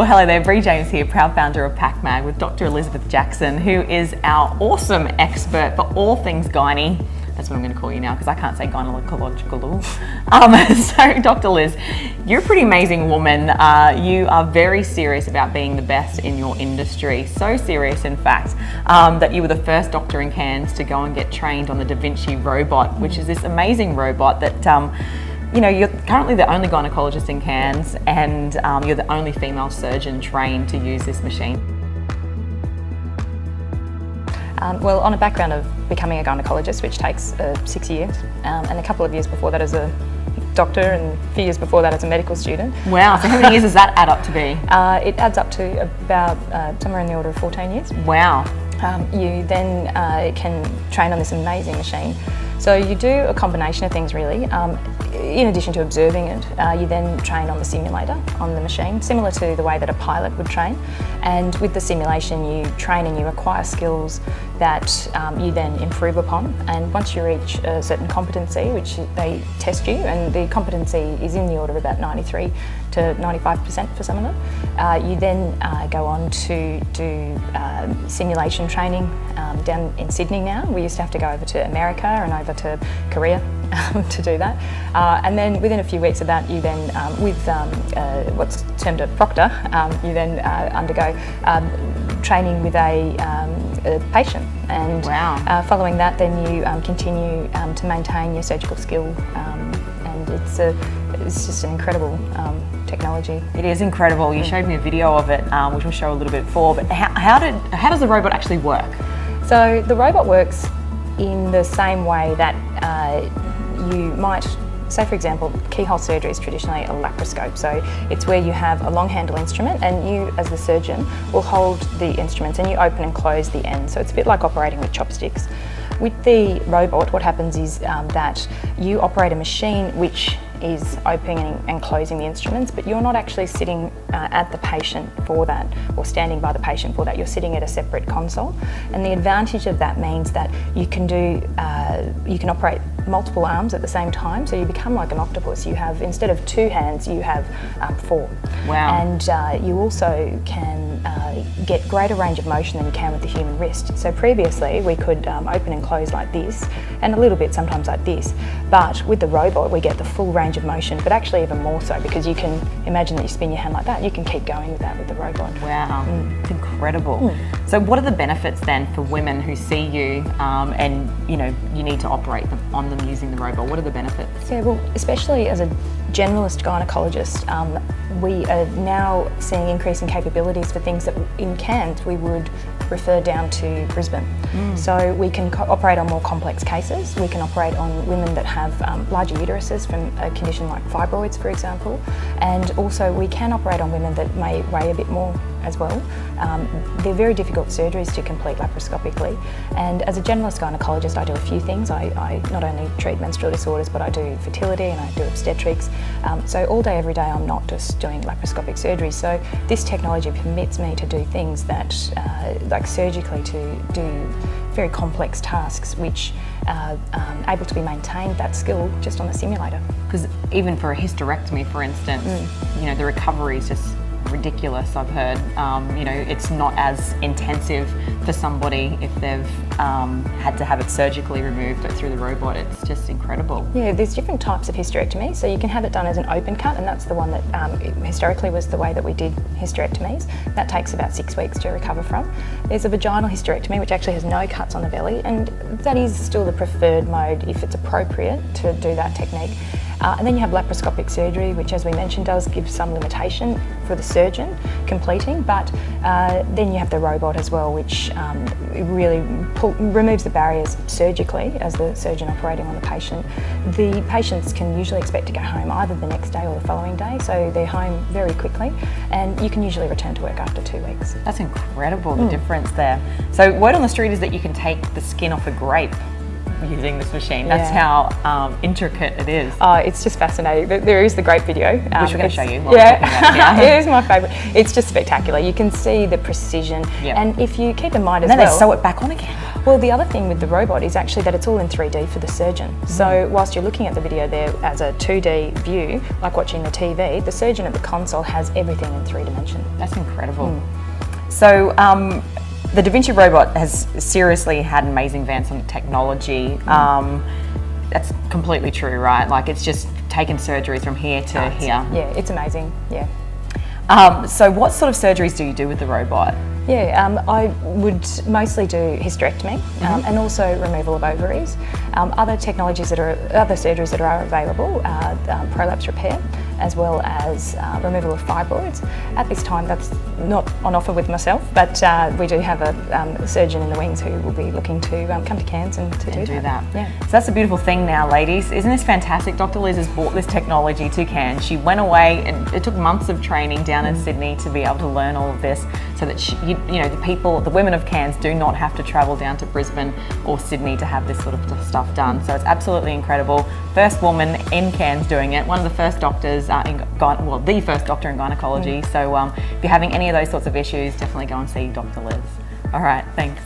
Well, hello there, Bree James here, proud founder of Pakmag with Dr. Elizabeth Jackson, who is our awesome expert for all things gynae. That's what I'm going to call you now because I can't say gynecological. So Dr. Liz, you're a pretty amazing woman. You are very serious about being the best in your industry. So serious, in fact, that you were the first doctor in Cairns to go and get trained on the Da Vinci robot, which is this amazing robot that you know, you're currently the only gynecologist in Cairns, and you're the only female surgeon trained to use this machine. Well, on a background of becoming a gynecologist, which takes 6 years, and a couple of years before that as a doctor, and a few years before that as a medical student. Wow, so how many years does that add up to be? It adds up to about somewhere in the order of 14 years. Wow. You then can train on this amazing machine. So you do a combination of things really. In addition to observing it, you then train on the simulator on the machine, similar to the way that a pilot would train. And with the simulation, you train and you acquire skills that you then improve upon. And once you reach a certain competency, which they test you, and the competency is in the order of about 93 to 95% for some of them, you then go on to do simulation training down in Sydney now. We used to have to go over to America and over to Korea to do that. And then within a few weeks of that, you then, with what's termed a proctor, you then undergo training with a patient. And wow. Following that, then you continue to maintain your surgical skill. And it's just an incredible technology. It is incredible. You showed me a video of it, which we'll show a little bit for, but how does the robot actually work? So the robot works in the same way that you might, say for example, keyhole surgery is traditionally a laparoscope. So it's where you have a long handle instrument and you as the surgeon will hold the instruments and you open and close the end. So it's a bit like operating with chopsticks. With the robot, what happens is that you operate a machine which is opening and closing the instruments, but you're not actually sitting at the patient for that or standing by the patient for that. You're sitting at a separate console, and the advantage of that means that you can operate multiple arms at the same time, so you become like an octopus. You have, instead of 2 hands, you have 4. Wow. And you also can get greater range of motion than you can with the human wrist. So previously we could open and close like this, and a little bit sometimes like this, but with the robot we get the full range of motion, but actually even more so, because you can imagine that you spin your hand like that, you can keep going with that with the robot. Wow, it's incredible. So what are the benefits then for women who see you and you know you need to operate on them using the robot? What are the benefits? Yeah, well, especially as a generalist gynecologist, we are now seeing increasing capabilities for things that in Cairns we would refer down to Brisbane. So we can operate on more complex cases. We can operate on women that have larger uteruses from a condition like fibroids, for example, and also we can operate on women that may weigh a bit more as well. They're very difficult surgeries to complete laparoscopically, and as a generalist gynecologist I do a few things. I not only treat menstrual disorders, but I do fertility and I do obstetrics. So all day every day I'm not just doing laparoscopic surgery. So this technology permits me to do things that like surgically to do very complex tasks which are able to be maintained, that skill, just on the simulator. Because even for a hysterectomy, for instance, you know, the recovery is just ridiculous, I've heard. You know, it's not as intensive for somebody if they've had to have it surgically removed through the robot. It's just incredible. Yeah, there's different types of hysterectomy. So you can have it done as an open cut, and that's the one that historically was the way that we did hysterectomies. That takes about 6 weeks to recover from. There's a vaginal hysterectomy, which actually has no cuts on the belly, and that is still the preferred mode if it's appropriate to do that technique. And then you have laparoscopic surgery, which, as we mentioned, does give some limitation for the surgeon completing, but then you have the robot as well, which really removes the barriers surgically as the surgeon operating on the patient. The patients can usually expect to go home either the next day or the following day, so they're home very quickly, and you can usually return to work after 2 weeks. That's incredible, the difference there. So word on the street is that you can take the skin off a grape using this machine. That's how intricate it is. Oh, it's just fascinating. There is the great video. Which we're going to show you. Yeah, it is my favourite. It's just spectacular. You can see the precision. And if you keep in mind as well... And then they sew it back on again. Well, the other thing with the robot is actually that it's all in 3D for the surgeon. So whilst you're looking at the video there as a 2D view, like watching the TV, the surgeon at the console has everything in 3 dimensions. That's incredible. So the Da Vinci robot has seriously had amazing advance on technology. That's completely true, right? Like it's just taken surgeries from here to here. Yeah, it's amazing, yeah. So what sort of surgeries do you do with the robot? Yeah, I would mostly do hysterectomy and also removal of ovaries. Other surgeries that are available are prolapse repair, as well as removal of fibroids. At this time, that's not on offer with myself, but we do have a surgeon in the wings who will be looking to come to Cairns and do that. Yeah. So that's a beautiful thing now, ladies. Isn't this fantastic? Dr. Liz has brought this technology to Cairns. She went away, and it took months of training down in Sydney to be able to learn all of this, so that the women of Cairns do not have to travel down to Brisbane or Sydney to have this sort of stuff done. So it's absolutely incredible. First woman in Cairns doing it. One of the first doctors the first doctor in gynaecology. So if you're having any of those sorts of issues, definitely go and see Dr. Liz. All right, thanks.